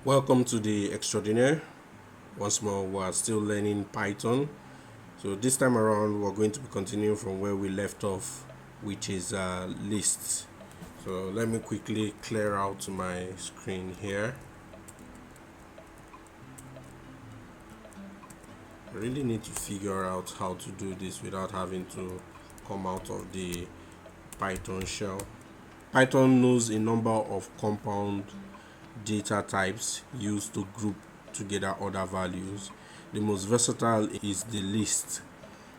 Welcome to the Extraordinaire. Once more, we are still learning Python. So this time around, we're going to be continuing from where we left off, which is lists. So let me quickly clear out my screen here. I really need to figure out how to do this without having to come out of the Python shell. Python knows a number of compound data types used to group together other values. The most versatile is the list,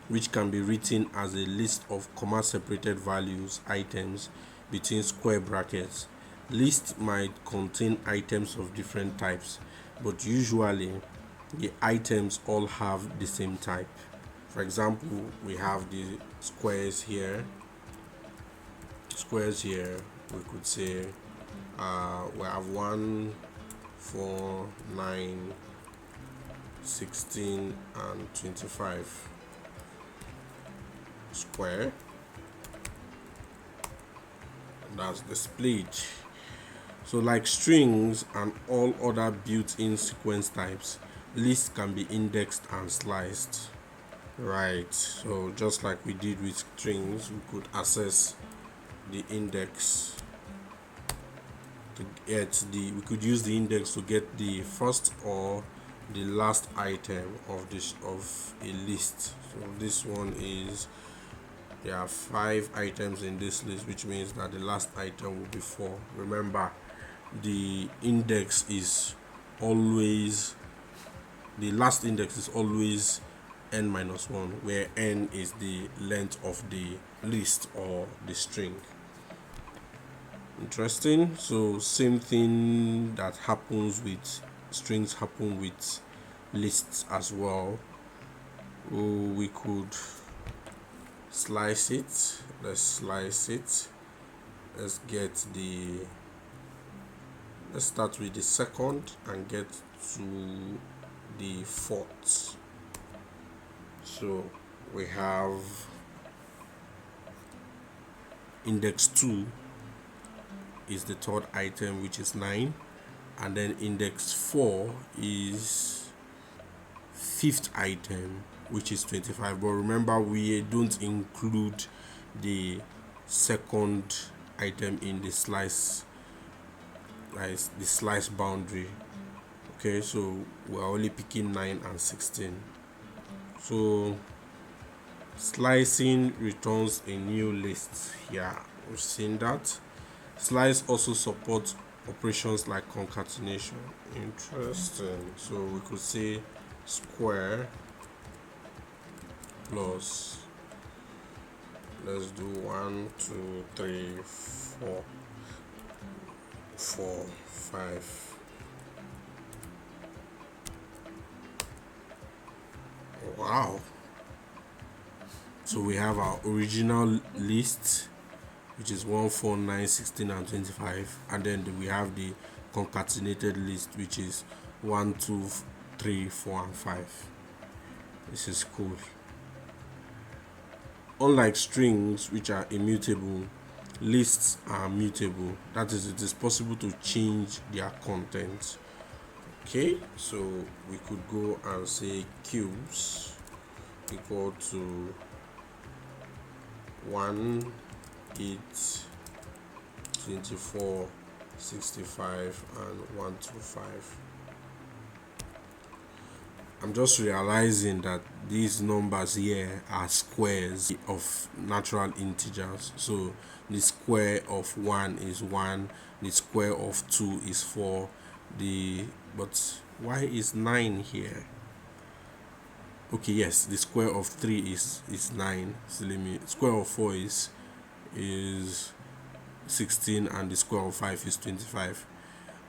which can be written as a list of comma-separated values items between square brackets. List might contain items of different types, but usually the items all have the same type. For example, we have the squares here. We could say we have 1, 4, 9, 16, and 25 square. That's the split. So like strings and all other built-in sequence types, lists can be indexed and sliced. Right, so just like we did with strings, we could access the index to get we could use the index to get the first or the last item of a list. So this one is, there are 5 items in this list, which means that the last item will be 4. Remember, the index is always, the last index is always n minus 1, where n is the length of the list or the string. Interesting. So same thing that happens with strings happen with lists as well. We could slice it. Let's slice it. Let's start with the second and get to the fourth. So we have index 2 is the third item, which is 9, and then index 4 is 5th item, which is 25. But remember, we don't include the second item in the slice boundary. Okay, so we're only picking 9 and 16. So slicing returns a new list here. We've seen that. Slice also supports operations like concatenation. Interesting. So we could say square plus, let's do 1, 2, 3, 4, 5. Wow. So we have our original list, which is 1, 4, 9, 16, and 25, and then we have the concatenated list, which is 1, 2, 3, 4, and 5. This is cool. Unlike strings, which are immutable, lists are mutable. That is, it is possible to change their content. Okay, so we could go and say cubes equal to 1, 8, 24, 65, and 125. I'm just realizing that these numbers here are squares of natural integers. So the square of 1 is 1, the square of 2 is 4, but why is 9 here? Okay, yes, the square of 3 is 9. So let me, square of 4 is 16, and the square of 5 is 25.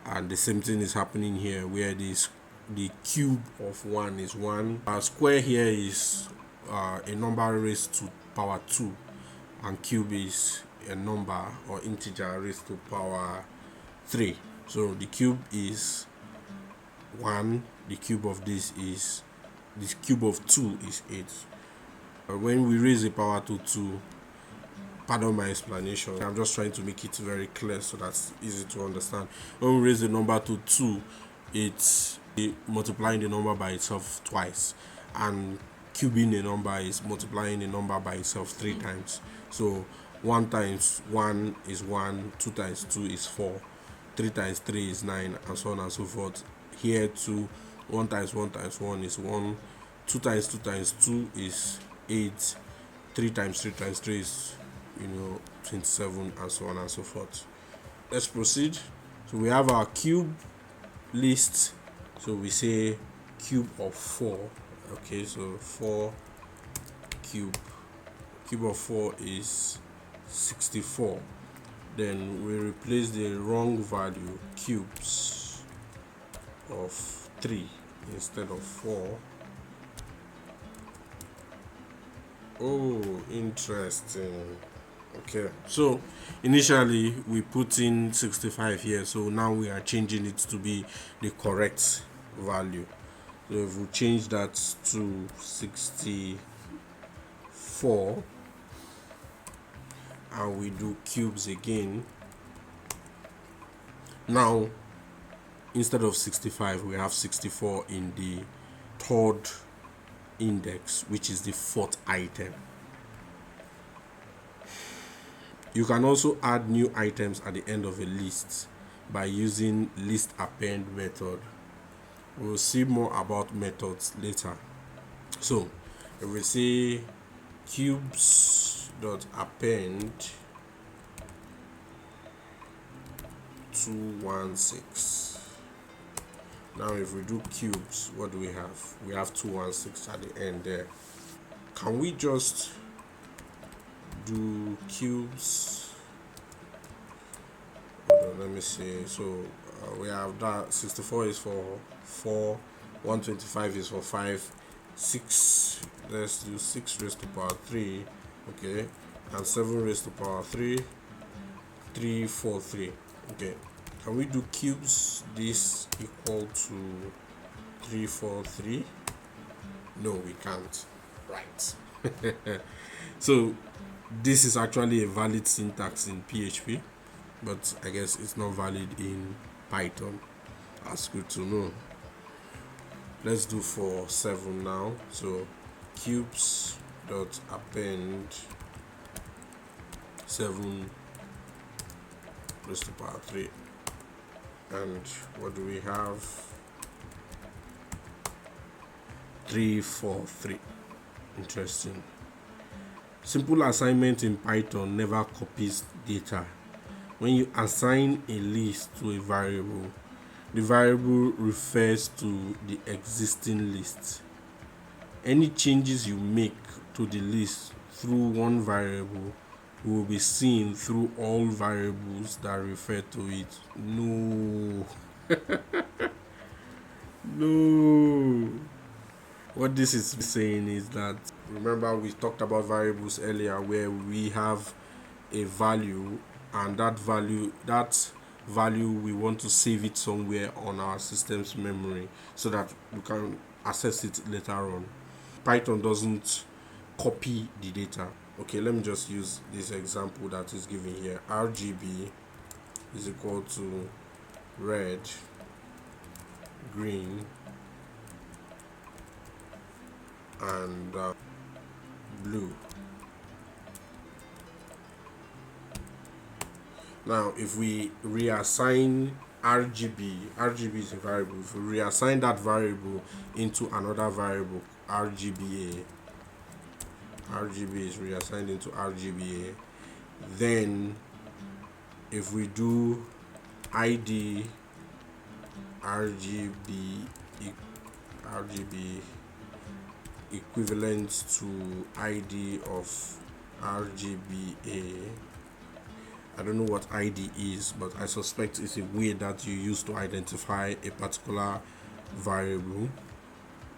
And the same thing is happening here, where the cube of 1 is 1. Our square here is a number raised to power 2, and cube is a number or integer raised to power 3. So the cube is 1, the cube of this is, the cube of 2 is 8. When we raise the power to 2, pardon my explanation, I'm just trying to make it very clear so that's easy to understand. When we raise the number to 2, it's multiplying the number by itself twice, and cubing a number is multiplying a number by itself 3 times. So 1 times 1 is 1, 2 times 2 is 4, 3 times 3 is 9, and so on and so forth. Here too, 1 times 1 times 1 is 1, 2 times 2 times 2 is 8, 3 times 3 times 3 is 27, and so on and so forth. Let's proceed. So we have our cube list. So we say cube of 4. Okay, so 4 cube of 4 is 64. Then we replace the wrong value, cubes of 3 instead of 4. Oh, interesting. Okay, so initially we put in 65 here, so now we are changing it to be the correct value. So if we change that to 64 and we do cubes again, now instead of 65 we have 64 in the third index, which is the fourth item. You can also add new items at the end of a list by using list append method. We'll see more about methods later. So if we say cubes dot append 216, now if we do cubes, what do we have? We have 216 at the end there. Can we just do cubes? Hold on, let me see. So we have that 64 is for 4, 125 is for 5, 6, let's do 6 raised to power 3, okay, and 7 raised to power 3, 3, 4, 3. Okay, can we do cubes this equal to 3, 4, 3? No, we can't. Right. So this is actually a valid syntax in PHP, but I guess it's not valid in Python. That's good to know. Let's do for 7 now. So cubes dot append 7 raised to power 3, and what do we have? 3, 4, 3. Interesting. Simple assignment in Python never copies data. When you assign a list to a variable, the variable refers to the existing list. Any changes you make to the list through one variable will be seen through all variables that refer to it. No. No. What this is saying is that, remember we talked about variables earlier where we have a value, and that value we want to save it somewhere on our system's memory so that we can access it later on. Python doesn't copy the data. Okay, let me just use this example that is given here. RGB is equal to red, green, and blue. Now if we reassign RGB is a variable. If we reassign that variable into another variable, RGBA is reassigned into RGBA, then if we do ID RGB equivalent to ID of RGBA. I don't know what ID is, but I suspect it's a way that you use to identify a particular variable.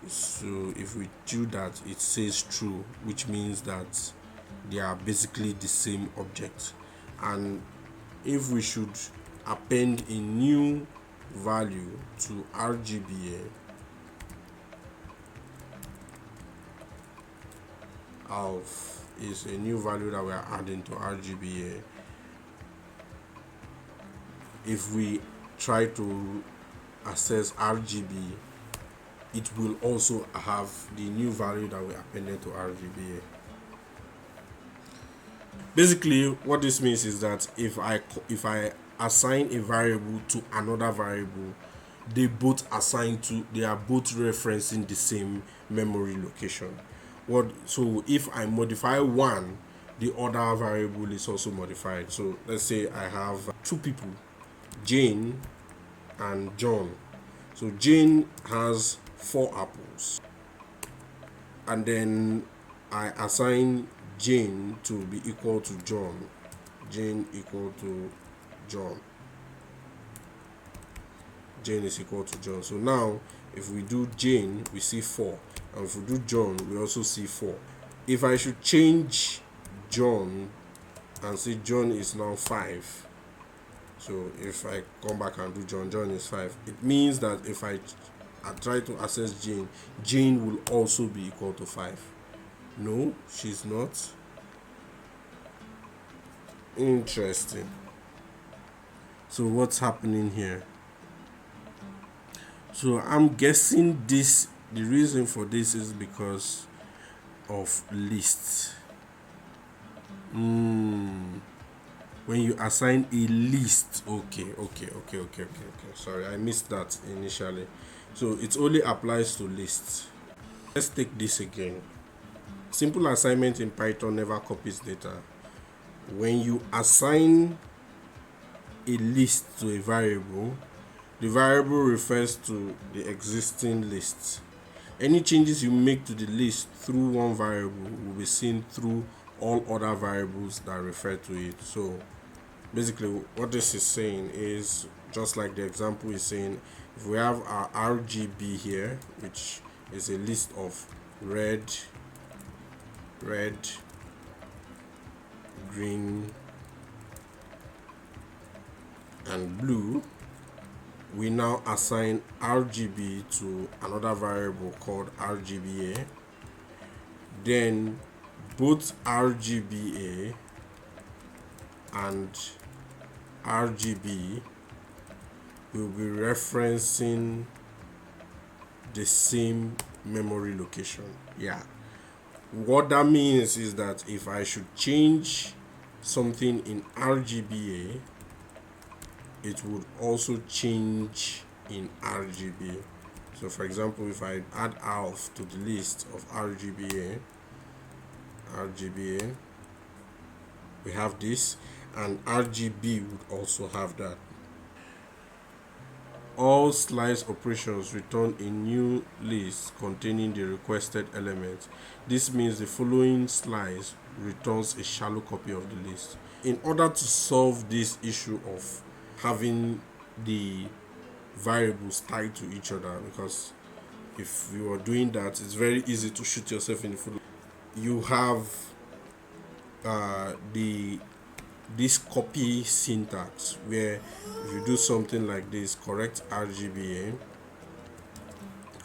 So if we do that, it says true, which means that they are basically the same object. And if we should append a new value to RGBA, is a new value that we are adding to RGBA. If we try to access RGB, it will also have the new value that we appended to RGBA. Basically, what this means is that if I assign a variable to another variable, they are both referencing the same memory location. So if I modify one, the other variable is also modified. So let's say I have two people, Jane and John. So Jane has 4 apples, and then I assign Jane to be equal to John. Jane equal to John. Jane is equal to John. So now if we do Jane, we see 4, and if we do John, we also see 4. If I should change John and say John is now 5, so if I come back and do John, John is 5, it means that if I try to access Jane, Jane will also be equal to 5. No, she's not. Interesting. So what's happening here? So I'm guessing the reason for this is because of lists. When you assign a list, okay. Sorry, I missed that initially. So it only applies to lists. Let's take this again. Simple assignment in Python never copies data. When you assign a list to a variable, the variable refers to the existing list. Any changes you make to the list through one variable will be seen through all other variables that refer to it. So basically what this is saying is, just like the example is saying, if we have our RGB here, which is a list of red, green, and blue, we now assign RGB to another variable called RGBA. Then both RGBA and RGB will be referencing the same memory location. Yeah. What that means is that if I should change something in RGBA, it would also change in RGB. So for example, if I add ALF to the list of RGBA, we have this, and RGB would also have that. All slice operations return a new list containing the requested element. This means the following slice returns a shallow copy of the list. In order to solve this issue of having the variables tied to each other, because if you are doing that, it's very easy to shoot yourself in the foot. You have this copy syntax, where if you do something like this, correct RGBA,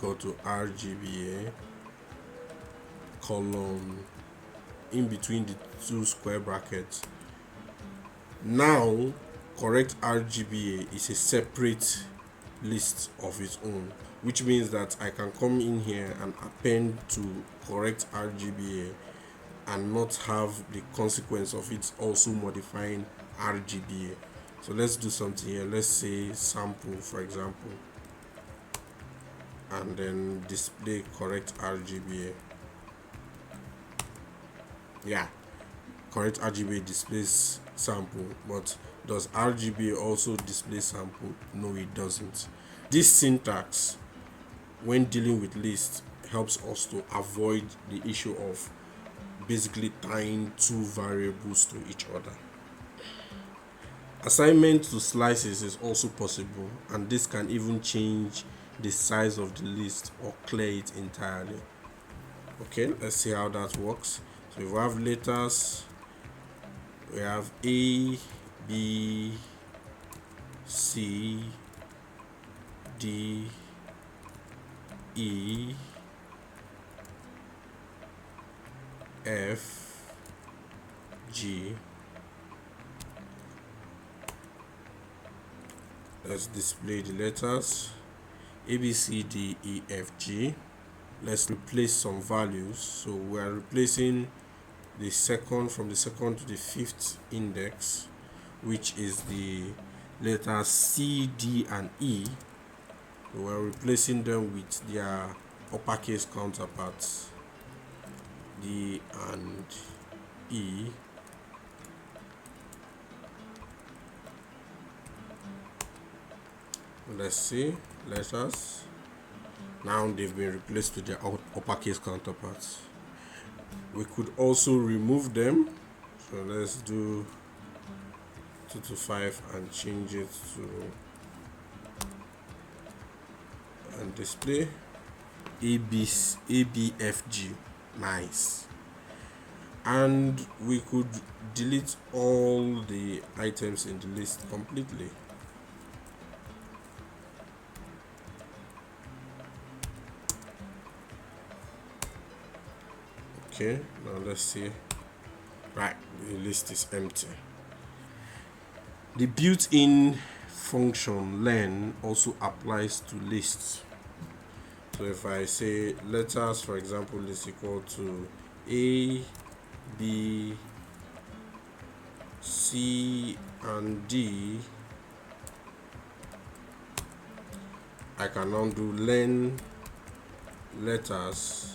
go to RGBA column in between the 2 square brackets. Now correct RGBA is a separate list of its own, which means that I can come in here and append to correct RGBA and not have the consequence of it also modifying RGBA. So let's do something here. Let's say sample, for example, and then display correct RGBA. Yeah, correct RGBA displays sample, but does RGBA also display sample? No, it doesn't. This syntax, when dealing with lists, helps us to avoid the issue of basically tying 2 variables to each other. Assignment to slices is also possible, and this can even change the size of the list or clear it entirely. Okay, let's see how that works. So if we have letters, we have A, B, C, D, E, F, G. Let's display the letters. A, B, C, D, E, F, G. Let's replace some values. So we are replacing the second from the second to the fifth index, which is the letters C, D, and E. We are replacing them with their uppercase counterparts, D and E. Let's see, letters. Now they've been replaced with their uppercase counterparts. We could also remove them. So let's do 2 to 5 and change it to and display ABFG. Nice. And we could delete all the items in the list completely. Okay, now let's see. Right, the list is empty. The built-in function len also applies to lists. So if I say letters, for example, is equal to A, B, C, and D, I can now do len letters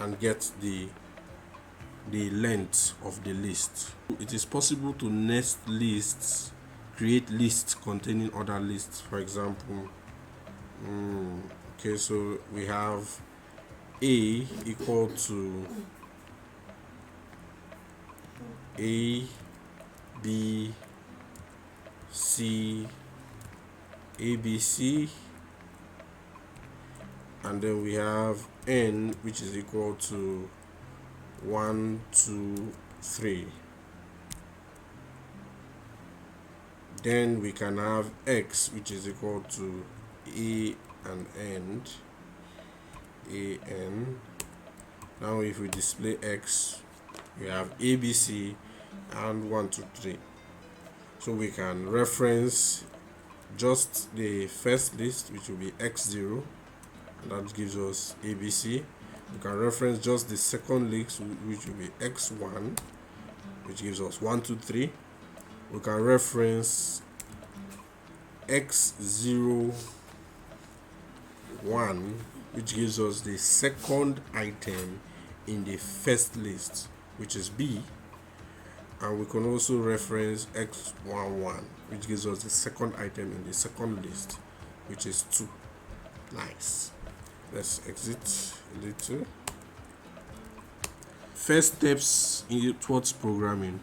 and get the length of the list. It is possible to nest lists, create lists containing other lists. For example, okay, so we have A equal to A, B, C, ABC, and then we have N, which is equal to 1, 2, 3. Then we can have X, which is equal to A and N. Now if we display X, we have ABC and 1, 2, 3. So we can reference just the first list, which will be X0, and that gives us ABC. We can reference just the second list, which will be X1, which gives us 1, 2, 3. We can reference X01, which gives us the second item in the first list, which is B. And we can also reference X11, which gives us the second item in the second list, which is 2. Nice. Let's exit a little. First steps towards programming.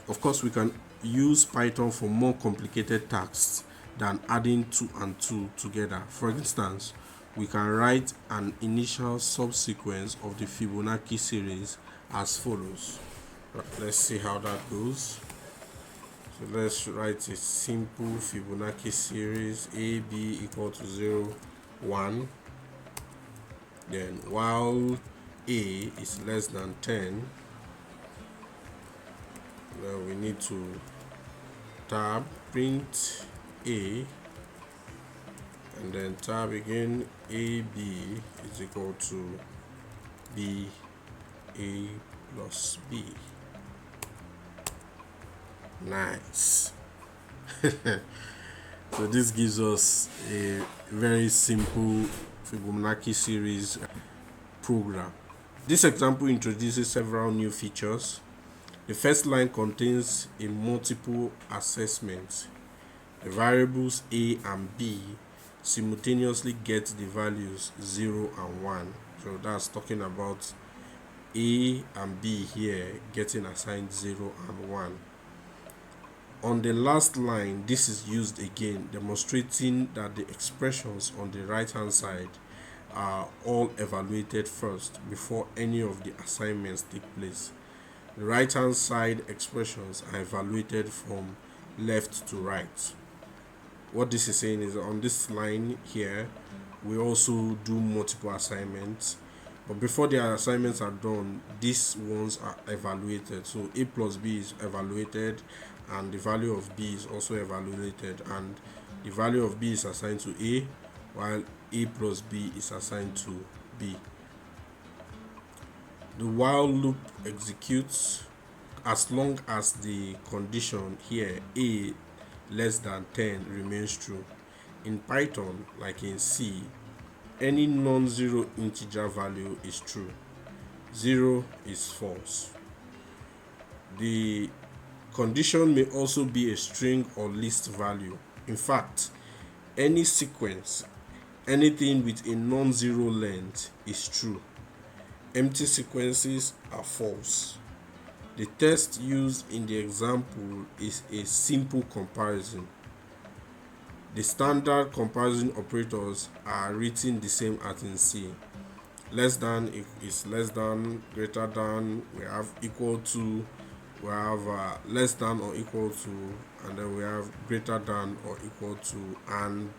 Of course, we can use Python for more complicated tasks than adding 2 and 2 together. For instance, we can write an initial subsequence of the Fibonacci series as follows. Let's see how that goes. So let's write a simple Fibonacci series AB equal to 0, 1. Then while A is less than 10, now we need to tab print A, and then tab again AB is equal to B A plus B. Nice. So this gives us a very simple Fibonacci series program. This example introduces several new features. The first line contains a multiple assessment. The variables A and B simultaneously get the values 0 and 1. So that's talking about A and B here getting assigned 0 and 1. On the last line, this is used again, demonstrating that the expressions on the right hand side are all evaluated first before any of the assignments take place. The right hand side expressions are evaluated from left to right. What this is saying is on this line here, we also do multiple assignments, but before the assignments are done, these ones are evaluated. So A plus B is evaluated, and the value of b is also evaluated, and the value of b is assigned to a, while a plus b is assigned to b. The while loop executes as long as the condition here a less than 10 remains true. In Python, like in C, any non-zero integer value is true. 0 is false. The condition may also be a string or list value. In fact, any sequence, anything with a non-zero length is true. Empty sequences are false. The test used in the example is a simple comparison. The standard comparison operators are written the same as in C. Less than is less than, greater than, we have equal to, we have less than or equal to, and then we have greater than or equal to, and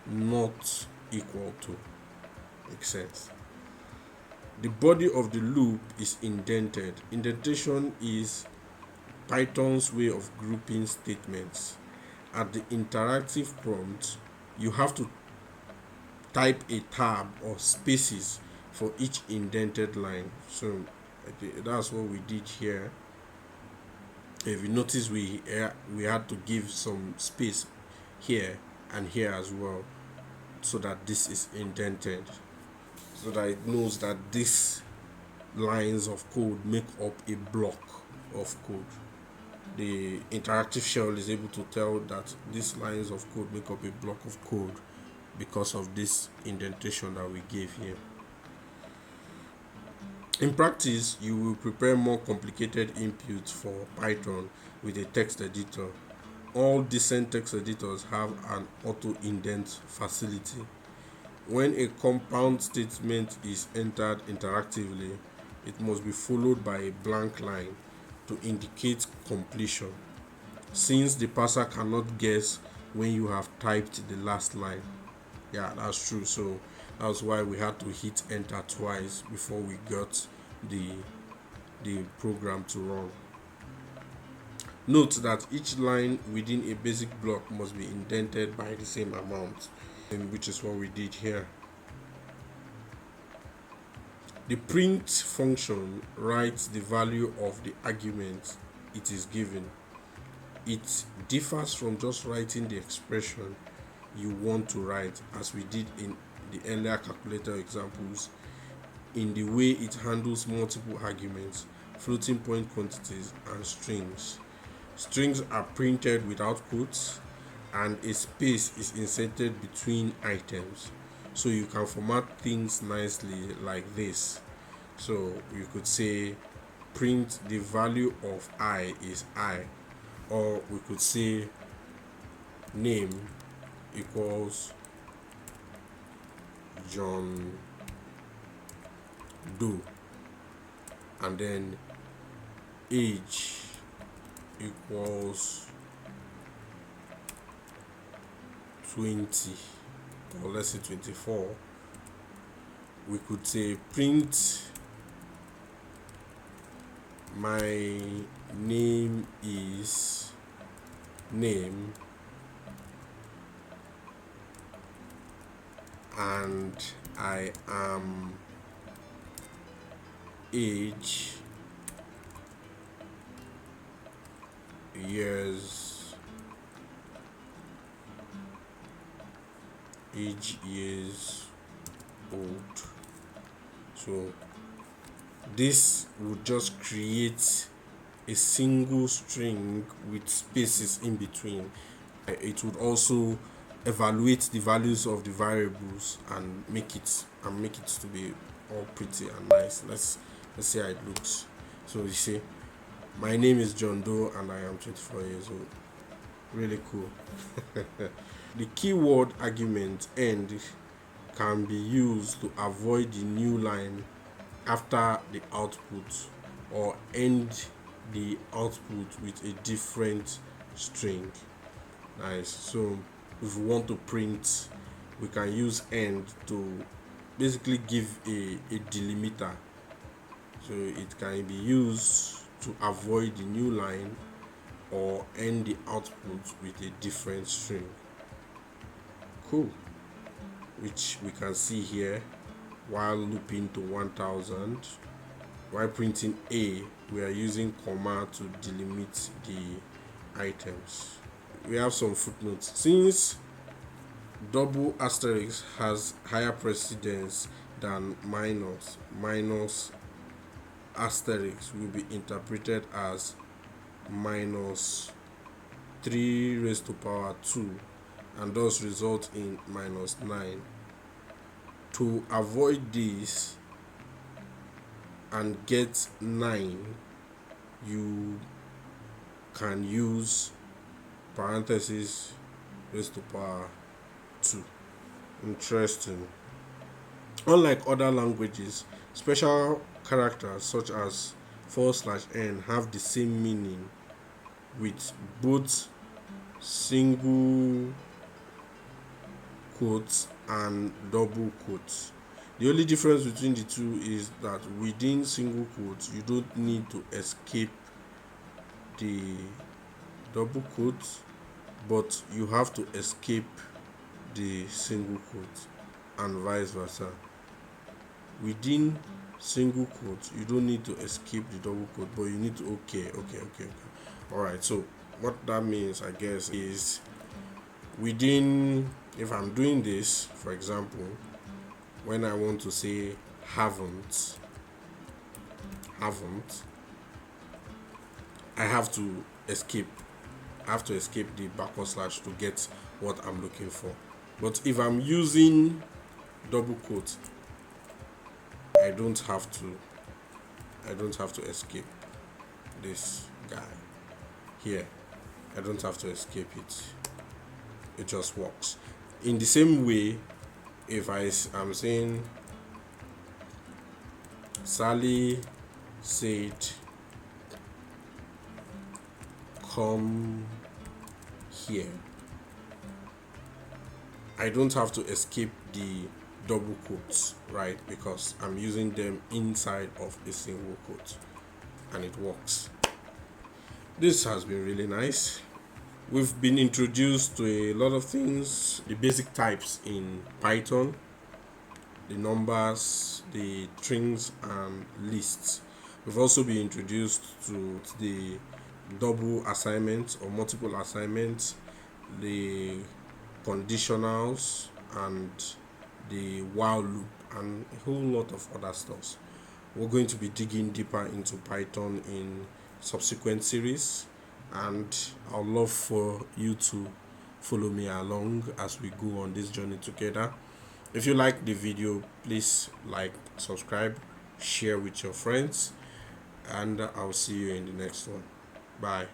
not equal to. Makes sense. The body of the loop is indented. Indentation is Python's way of grouping statements. At the interactive prompt, you have to type a tab or spaces for each indented line. So that's what we did here. If you notice, we had to give some space here and here as well, so that this is indented, so that it knows that these lines of code make up a block of code. The interactive shell is able to tell that these lines of code make up a block of code because of this indentation that we gave here. In practice, you will prepare more complicated inputs for Python with a text editor. All decent text editors have an auto indent facility. When a compound statement is entered interactively, it must be followed by a blank line to indicate completion, since the parser cannot guess when you have typed the last line. Yeah, that's true. So that's why we had to hit enter twice before we got the program to run. Note that each line within a basic block must be indented by the same amount, which is what we did here. The print function writes the value of the argument it is given. It differs from just writing the expression you want to write, as we did in the earlier calculator examples, in the way it handles multiple arguments, floating point quantities, and strings. Strings are printed without quotes, and a space is inserted between items, so you can format things nicely like this. So you could say print the value of I is I, or we could say name equals John Doe, and then age equals 20, or let's say 24. We could say print my name is name and I am age years old. So this would just create a single string with spaces in between. It would also evaluate the values of the variables and make it to be all pretty and nice. Let's see how it looks. So you see, my name is John Doe and I am 24 years old. Really cool. The keyword argument end can be used to avoid the new line after the output, or end the output with a different string. Nice. So if we want to print, we can use end to basically give a delimiter. So it can be used to avoid the new line, or end the output with a different string. Cool. Which we can see here. While looping to 1000, while printing A, we are using comma to delimit the items. We have some footnotes. Since double asterisk has higher precedence than minus asterisk will be interpreted as minus 3 raised to power 2 and thus result in minus 9. To avoid this and get 9, you can use parentheses raised to power 2. Interesting. Unlike other languages, special characters such as /n have the same meaning with both single quotes and double quotes. The only difference between the two is that within single quotes you don't need to escape the double quotes, but you have to escape the single quotes, and vice versa. Within single quotes you don't need to escape the double quote, but you need to okay. All right, so what that means, I guess, is within, if I'm doing this, for example, when I want to say haven't, I have to escape the backward slash to get what I'm looking for. But if I'm using double quotes, I don't have to escape this guy here. I don't have to escape it. It just works. In the same way, if I'm saying Sally said come here, I don't have to escape the double quotes, right? Because I'm using them inside of a single quote, and it works. This has been really nice. We've been introduced to a lot of things, the basic types in Python, the numbers, the strings, and lists. We've also been introduced to the double assignments or multiple assignments, the conditionals, and the while loop, and a whole lot of other stuff. We're going to be digging deeper into Python in subsequent series, and I'd love for you to follow me along as we go on this journey together. If you like the video, please like, subscribe, share with your friends, and I'll see you in the next one. Bye.